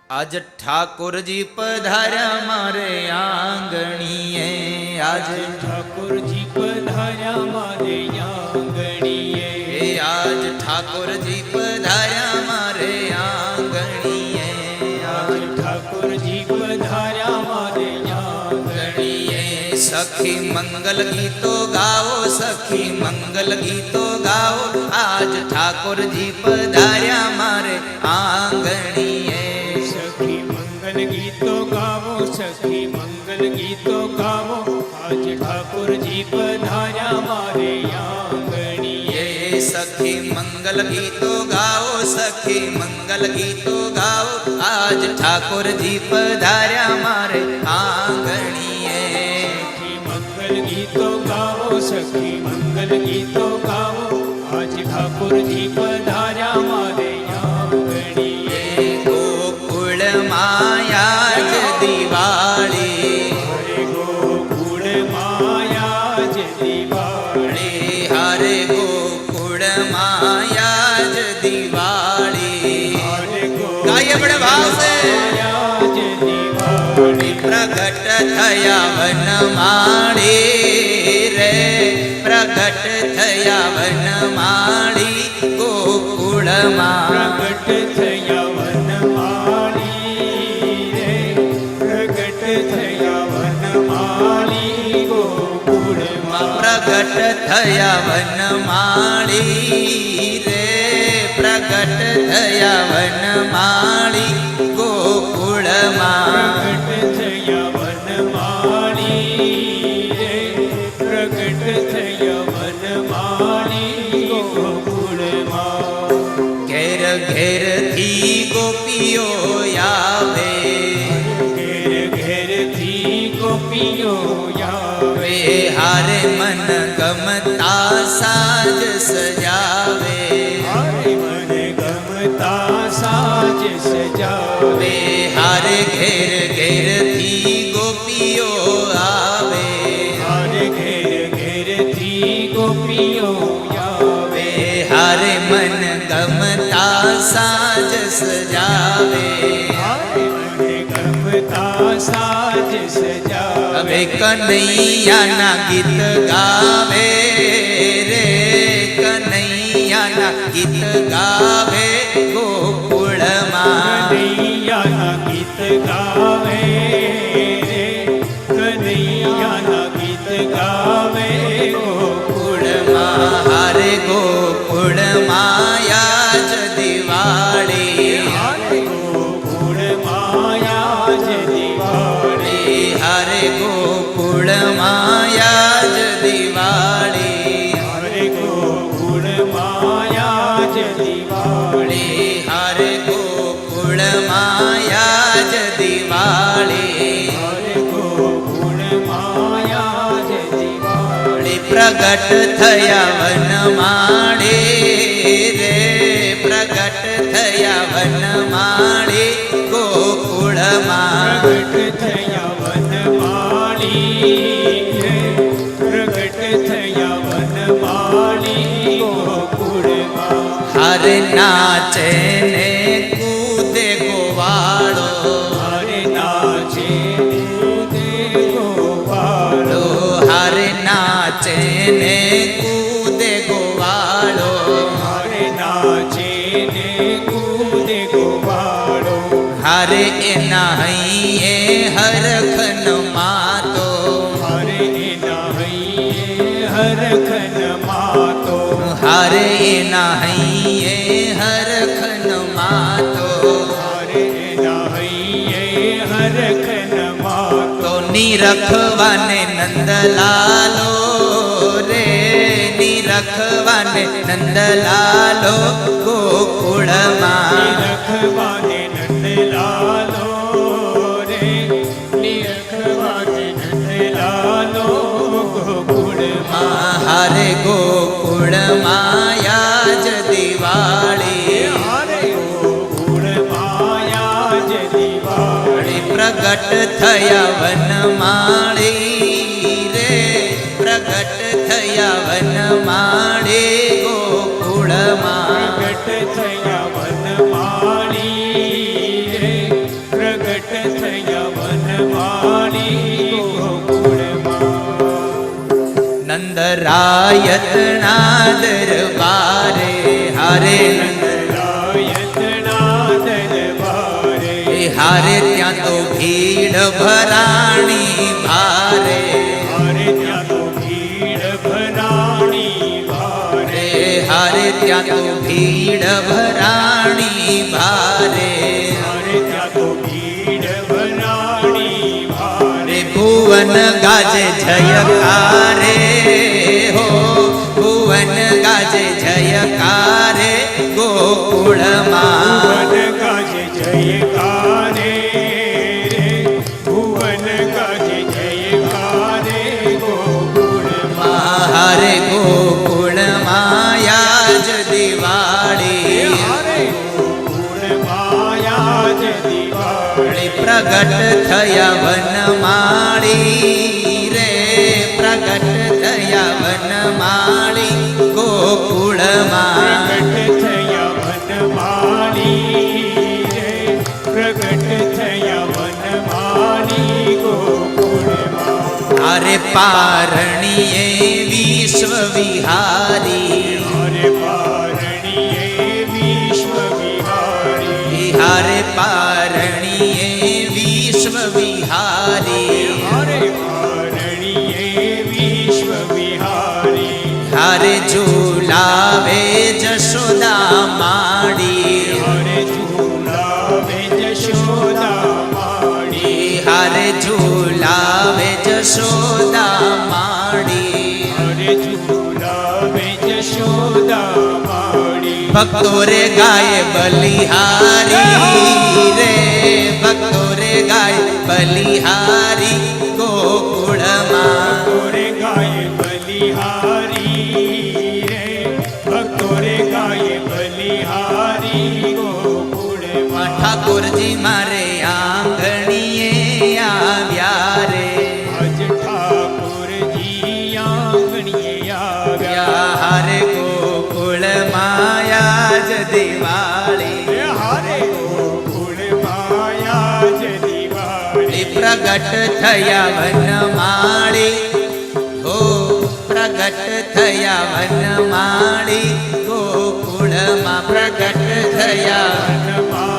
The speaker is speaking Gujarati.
આજ ઠાકોરજી પધાર્યા મારે આંગણીએ, આજ ઠાકોરજી પધાર્યા મારે આંગણીએ, આજ ઠાકોરજી પધાર્યા મારે આંગણીએ, આજ ઠાકોરજી પધાર્યા મારે આંગણીએ. સખી મંગલ ગીતો ગાઓ, સખી મંગલ ગીતો ગાઓ, આજ ઠાકોરજી પધાર્યા મારે આંગણીએ. સખી મંગલ ગીતો ગાવો, સખી મંગલ ગીતો ગાવો, આજ ઠાકોરજી પધાર્યા મારે આંગણીએ. સખી મંગલ ગીતો ગાઓ, સખી મંગલ ગીતો ગાઓ, આજ ઠાકોરજી પધાર્યા મારે આંગણીએ. સખી મંગલ ગીતો ગાવો, સખી મંગલ ગીતો ગાવો, આજ ઠાકોરજી પધાર્યા મારે આંગણીએ. ગોકુળ માયા જ દિવાળી, હરે ગોકુળ માયા જ દિવાળી, હરે ગોકુળ માયા જ દિવાળી. હરે ગાય બડે ભાવ સે માયા જ દિવાળી. પ્રગટ થયા વનમાળી રે, પ્રગટ થયા વનમાળી ગોકુળમાં. પ્રગટ થયા વનમાળી રે, પ્રગટ થયા વનમાળી ગોકુળમાં. પ્રગટ થયા વનમાળી રે, પ્રગટ થયા વનમાળી ગોકુળમાં. પ્રગટ થયા વનમાળી રે, પ્રગટ થયા વનમાળી ગોકુળમાં. ઘેર ઘેરથી ગોપીઓ આવે, ઘેર ઘેરથી ગોપીઓ આવે, હારે મન ગમતા સાજ સજાવે, હારે મન ગમતા સાજ સજાવે. હારે ઘેર ઘેરથી ગોપીઓ આવે, હારે ઘેર ઘેરથી ગોપીઓ આવે, હારે મન ગમતા સાજ સજાવે. હારે મન ગમતા સાજ સજાવે. હવે કનૈયાના ગીત ગાવે રે, કનૈયાના ગીત ગાવે ગોકુળમાં. કનૈયાના ગીત ગાવે રે, કનૈયાના ગીત ગાવે ગોકુળમાં. હારે ગોકુળમાં યાજ દિવાળી, હારે ગોકુળ માયા જ દિવાળી. હારે ગોકુળમાં યાજ દિવાળી, હારે ગોકુળ માયા જ દિવાળી. હારે ગોકુળમાં યાજ દિવાળી. હારે ગોકુળ માયા જ દિવાળી. પ્રગટ થયા વનમાળી રે, પ્રગટ થયા વનમાળી ગોકુળમાં. પ્રગટ થયા વનમાળી રે, પ્રગટ થયા વનમાળી ગોકુળમાં. હારે નાચે ને કૂદે ગોવાળો, હારે નાચે કૂદે ગોવાળો, હારે નાચે ને કૂદે ગોવાળો. હારે નાચે ને કૂદે ગોવાળો, હારે એના હૈયે હરખન માતો, હારે એના હૈયે હરખન માતો, હારે એના હૈયે હરખન માતો. હારે એના હૈયે હરખન માતો. તો નિરખવાને નંદલાલો રે, નિરખવાને નંદલાલો ગોકુળમાં. નિરખવાને નંદલાલો રે, નિરખવાને નંદલાલો ગોકુળમાં. હારે ગોકુળમાં યાજ દિવાળી, હારે ગોકુળ માયા જ દિવાળી. પ્રગટ થયા વનમાળી રે, પ્રગટ થયા વનમાળી ગોકુળમાં. પ્રગટ થયા વનમાળી રે, નંદરાયતના દરબારે હારે નંદરાયતના દરબારે હારે ત્યાં તો ભીડ ભરાણી ભારે હારે ત્યાં તો ભીડ ભરાણી ભારે હારે ત્યાં તો ભીડ ભરાણી ભારે હારે ત્યાં તો ભીડ ભરાણી ભારે ભુવન ગાજે જયકારે હો ભુવન ગાજે જયકારે ગોકુળમાં ભુવન ગાજે જયકારે રે ભુવન ગાજે જયકારે ગોકુળમાં હારે ગોકુળમાં યાજ દિવાળી હારે ગોકુળમાં યાજ દિવાળી પ્રગટ થયા વનમાળી રે પ્રગટ થયા વનમાળી ગોકુળમાં પ્રગટ થયા વનમાળી રે પ્રગટ થયા વનમાળી ગોકુળમાં હારે પારણીએ વિશ્વ વિહારી હરે પારણીએ વિશ્વ વિહારી હારે પારણીએ વિશ્વ વિહારી હરે પારણીએ વિશ્વ વિહારી હારે ઝુલાવે જશોદા માડી હરે ઝુલાવે જશોદા માડી હારે ઝુલાવે જશોદા માડી હરે ઝુલાવે જશોદા માડી ભક્તો રે ગાય બલિહારી રે ભક્તો રે ગાય બલિહારી ગોકુળમાં ભક્તોરે ગાય બલિહારી રે ભક્તોરે ગાય બલિહારી ગોકુળમાં ઠાકોરજી મારે આંગણીએ આવ્યા રે આજ ઠાકોરજી આંગણીએ આવ્યા હારે ગોકુળમાં યાજ દિવાળી હારે ગોકુળમાં યાજ દિવાળી પ્રગટ થયા વનમાળી હો પ્રગટ થયા વનમાળી ગોકુળમાં પ્રગટ થયા વનમાળી